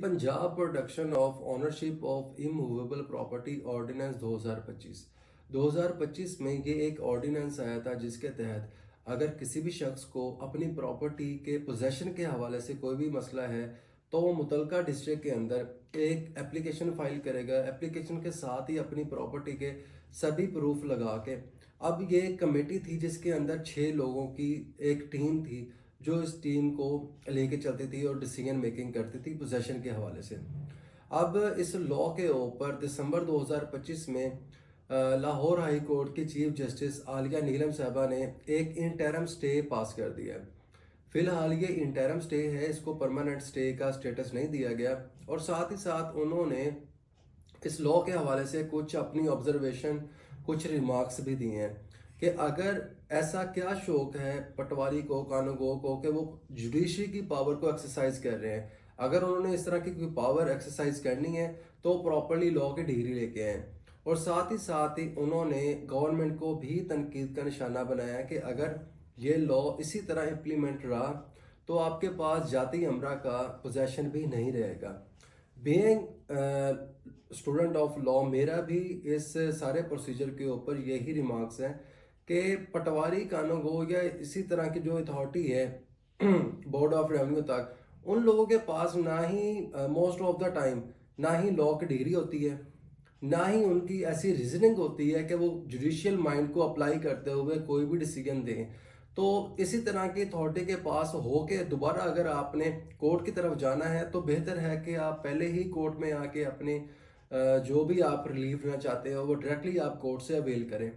Punjab production of ownership of immovable property ordinance 2025 में ये एक ऑर्डिनेंस आया था जिसके तहत अगर किसी भी शख्स को अपनी प्रॉपर्टी के पोजेशन के हवाले से कोई भी मसला है तो वो मुतलका डिस्ट्रिक्ट के अंदर एक एप्लीकेशन फाइल करेगा। एप्लीकेशन के साथ ही अपनी प्रॉपर्टी के सभी प्रूफ लगा के, अब ये एक कमेटी थी जिसके अंदर 6 लोगों की एक टीम थी जो इस टीम को लेके चलती थी और डिसीजन मेकिंग करती थी पोजेशन के हवाले से। अब इस लॉ के ऊपर दिसंबर 2025 में लाहौर हाई कोर्ट की चीफ जस्टिस आलिया नीलम साहबा ने एक इंटरम स्टे पास कर दिया है। फिलहाल ये इंटरम स्टे है, इसको परमानेंट स्टे का स्टेटस नहीं दिया गया। और साथ ही साथ उन्होंने इस लॉ के हवाले से कुछ अपनी ऑब्जर्वेशन, कुछ रिमार्क्स भी दिए हैं कि अगर ऐसा क्या शौक है पटवारी को, कानूनगो को, कि वो जुडिशरी की पावर को एक्सरसाइज कर रहे हैं। अगर उन्होंने इस तरह की कोई पावर एक्सरसाइज करनी है तो प्रॉपरली लॉ की डिग्री लेके आए। और साथ ही उन्होंने गवर्नमेंट को भी तनकीद का निशाना बनाया कि अगर ये लॉ इसी तरह इम्प्लीमेंट रहा तो आपके पास जाती अमरा का पोजेशन भी नहीं रहेगा। बीइंग स्टूडेंट ऑफ लॉ, मेरा भी इस सारे प्रोसीजर के ऊपर यही रिमार्क्स हैं कि पटवारी, कानूनगो या इसी तरह की जो अथॉरिटी है बोर्ड ऑफ रेवेन्यू तक, उन लोगों के पास ना ही मोस्ट ऑफ द टाइम ना ही लॉ की डिग्री होती है, ना ही उनकी ऐसी रीजनिंग होती है कि वो जुडिशियल माइंड को अप्लाई करते हुए कोई भी डिसीजन दें। तो इसी तरह की अथॉरिटी के पास हो के दोबारा अगर आपने कोर्ट की तरफ जाना है तो बेहतर है कि आप पहले ही कोर्ट में आके अपने जो भी आप रिलीफ लेना चाहते हो वो डायरेक्टली आप कोर्ट से अवेल करें।